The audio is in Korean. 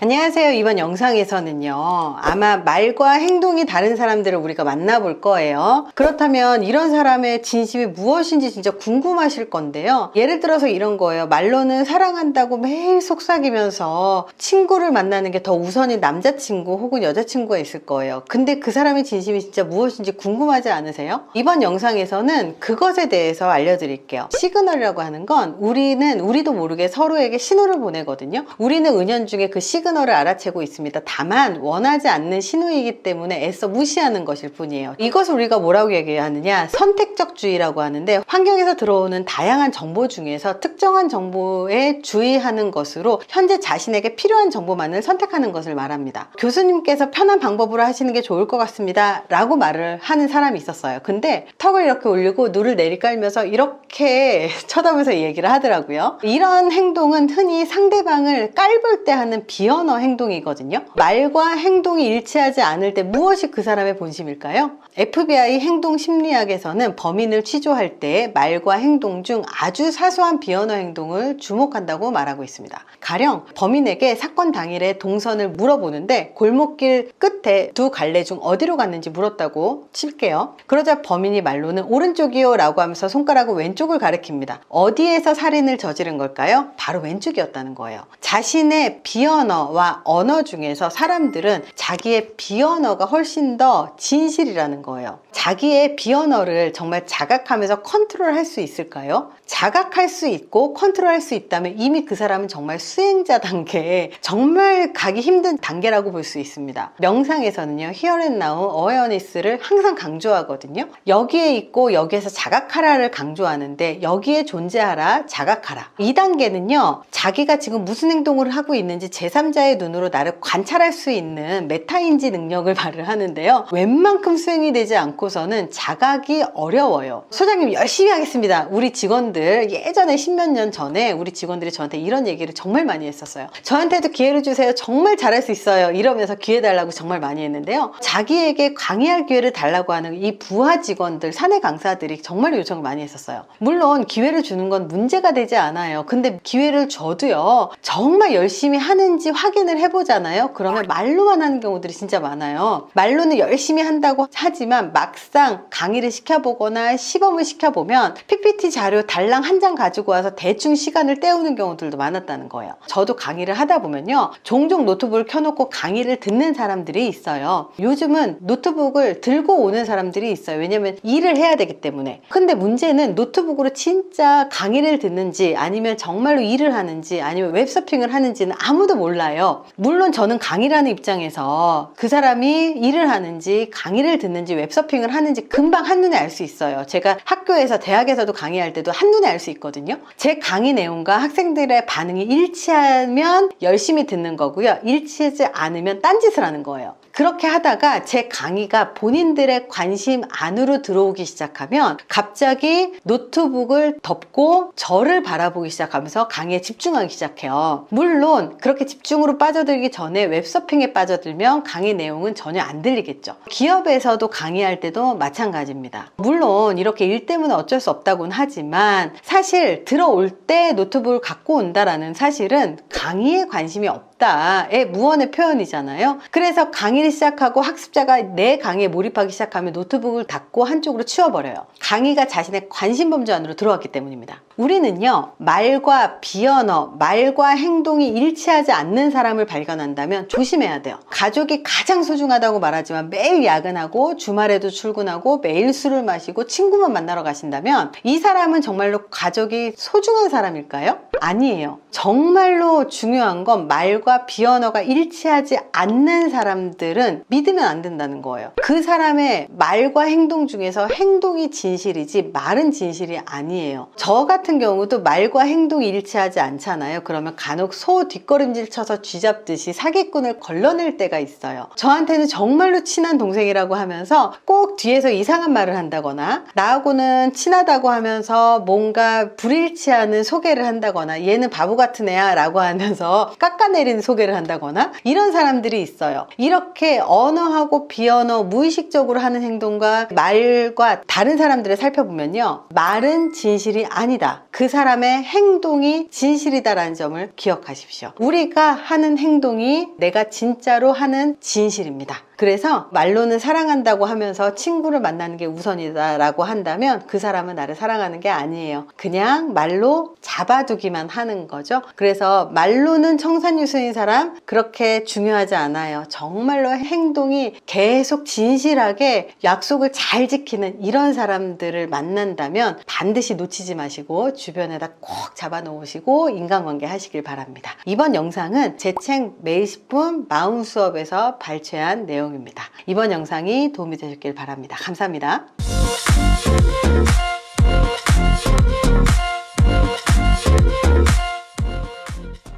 안녕하세요. 이번 영상에서는요, 아마 말과 행동이 다른 사람들을 우리가 만나볼 거예요. 그렇다면 이런 사람의 진심이 무엇인지 진짜 궁금하실 건데요. 예를 들어서 이런 거예요. 말로는 사랑한다고 매일 속삭이면서 친구를 만나는 게 더 우선인 남자친구 혹은 여자친구가 있을 거예요. 근데 그 사람의 진심이 진짜 무엇인지 궁금하지 않으세요? 이번 영상에서는 그것에 대해서 알려드릴게요. 시그널이라고 하는 건 우리도 모르게 서로에게 신호를 보내거든요. 우리는 은연중에 그 시그널을 알아채고 있습니다. 다만 원하지 않는 신호이기 때문에 애써 무시하는 것일 뿐이에요. 이것을 우리가 뭐라고 얘기하느냐, 선택적주의라고 하는데, 환경에서 들어오는 다양한 정보 중에서 특정한 정보에 주의하는 것으로 현재 자신에게 필요한 정보만을 선택하는 것을 말합니다. 교수님께서 편한 방법으로 하시는 게 좋을 것 같습니다 라고 말을 하는 사람이 있었어요. 근데 턱을 이렇게 올리고 눈을 내리깔면서 이렇게 쳐다보면서 얘기를 하더라고요. 이런 행동은 흔히 상대방을 깔볼 때 하는 비언어 행동이거든요. 말과 행동이 일치하지 않을 때 무엇이 그 사람의 본심일까요? FBI 행동심리학에서는 범인을 취조할 때 말과 행동 중 아주 사소한 비언어 행동을 주목한다고 말하고 있습니다. 가령 범인에게 사건 당일에 동선을 물어보는데 골목길 끝에 두 갈래 중 어디로 갔는지 물었다고 칠게요. 그러자 범인이 말로는 오른쪽이요 라고 하면서 손가락으로 왼쪽을 가리킵니다. 어디에서 살인을 저지른 걸까요? 바로 왼쪽이었다는 거예요. 자신의 비언어와 언어 중에서 사람들은 자기의 비언어가 훨씬 더 진실이라는 거예요. 자기의 비언어를 정말 자각하면서 컨트롤할 수 있을까요? 자각할 수 있고 컨트롤할 수 있다면 이미 그 사람은 정말 수행자 단계에 정말 가기 힘든 단계라고 볼 수 있습니다. 명상에서는요, Here and Now Awareness를 항상 강조하거든요. 여기에 있고 여기에서 자각하라를 강조하는데, 여기에 존재하라, 자각하라. 2단계는요, 자기가 지금 무슨 행동을 하고 있는지 제3자의 눈으로 나를 관찰할 수 있는 메타인지 능력을 말을 하는데요. 웬만큼 수행이 되지 않고서는 자각이 어려워요. 소장님 열심히 하겠습니다. 우리 직원들 예전에 10몇 년 전에 우리 직원들이 저한테 이런 얘기를 정말 많이 했었어요. 저한테도 기회를 주세요. 정말 잘할 수 있어요. 이러면서 기회 달라고 정말 많이 했는데요. 자기에게 강의할 기회를 달라고 하는 이 부하 직원들, 사내 강사들이 정말 요청을 많이 했었어요. 물론 기회를 주는 건 문제가 되지 않아요. 근데 기회를 줘도요, 정말 열심히 하는지 확인을 해보잖아요. 그러면 말로만 하는 경우들이 진짜 많아요. 말로는 열심히 한다고 하지만 막상 강의를 시켜보거나 시범을 시켜보면 PPT 자료 달랑 한 장 가지고 와서 대충 시간을 때우는 경우들도 많았다는 거예요. 저도 강의를 하다 보면요, 종종 노트북을 켜놓고 강의를 듣는 사람들이 있어요. 요즘은 노트북을 들고 오는 사람들이 있어요. 왜냐면 일을 해야 되기 때문에. 근데 문제는 노트북으로 진짜 강의를 듣는지 아니면 정말로 일을 하는지 아니면 웹서핑을 하는지는 아무도 몰라요. 물론 저는 강의를 하는 입장에서 그 사람이 일을 하는지 강의를 듣는지 웹서핑을 하는지 금방 한눈에 알 수 있어요. 제가 학교에서, 대학에서도 강의할 때도 한눈에 알 수 있거든요. 제 강의 내용과 학생들의 반응이 일치하면 열심히 듣는 거고요, 일치하지 않으면 딴짓을 하는 거예요. 그렇게 하다가 제 강의가 본인들의 관심 안으로 들어오기 시작하면 갑자기 노트북을 덮고 저를 바라보기 시작하면서 강의에 집중하기 시작해요. 물론 그렇게 집중으로 빠져들기 전에 웹서핑에 빠져들면 강의 내용은 전혀 안 들리겠죠. 기업에서도 강의할 때도 마찬가지입니다. 물론 이렇게 일 때문에 어쩔 수 없다고는 하지만, 사실 들어올 때 노트북을 갖고 온다라는 사실은 강의에 관심이 없다의 무언의 표현이잖아요. 그래서 강의를 시작하고 학습자가 내 강의에 몰입하기 시작하면 노트북을 닫고 한쪽으로 치워버려요. 강의가 자신의 관심 범주 안으로 들어왔기 때문입니다. 우리는요, 말과 비언어, 말과 행동이 일치하지 않는 사람을 발견한다면 조심해야 돼요. 가족이 가장 소중하다고 말하지만 매일 야근하고 주말에도 출근하고 매일 술을 마시고 친구만 만나러 가신다면 이 사람은 정말로 가족이 소중한 사람일까요? 아니에요. 정말로 중요한 건 말과 비언어가 일치하지 않는 사람들은 믿으면 안 된다는 거예요. 그 사람의 말과 행동 중에서 행동이 진실이지 말은 진실이 아니에요. 저 같은 경우도 말과 행동이 일치하지 않잖아요. 그러면 간혹 소 뒷걸음질 쳐서 쥐잡듯이 사기꾼을 걸러낼 때가 있어요. 저한테는 정말로 친한 동생이라고 하면서 꼭 뒤에서 이상한 말을 한다거나, 나하고는 친하다고 하면서 뭔가 불일치하는 소개를 한다거나, 얘는 바보 같은 애야 라고 하면서 깎아내리는 소개를 한다거나 이런 사람들이 있어요. 이렇게 언어하고 비언어 무의식적으로 하는 행동과 말과 다른 사람들을 살펴보면요, 말은 진실이 아니다. 그 사람의 행동이 진실이다라는 점을 기억하십시오. 우리가 하는 행동이 내가 진짜로 하는 진실입니다. 그래서 말로는 사랑한다고 하면서 친구를 만나는 게 우선이다라고 한다면 그 사람은 나를 사랑하는 게 아니에요. 그냥 말로 잡아두기만 하는 거죠. 그래서 말로는 청산유수인 사람 그렇게 중요하지 않아요. 정말로 행동이 계속 진실하게 약속을 잘 지키는 이런 사람들을 만난다면 반드시 놓치지 마시고 주변에다 꼭 잡아놓으시고 인간관계 하시길 바랍니다. 이번 영상은 제 책 매일 10분 마음 수업에서 발췌한 내용입니다. 이번 영상이 도움이 되셨길 바랍니다. 감사합니다.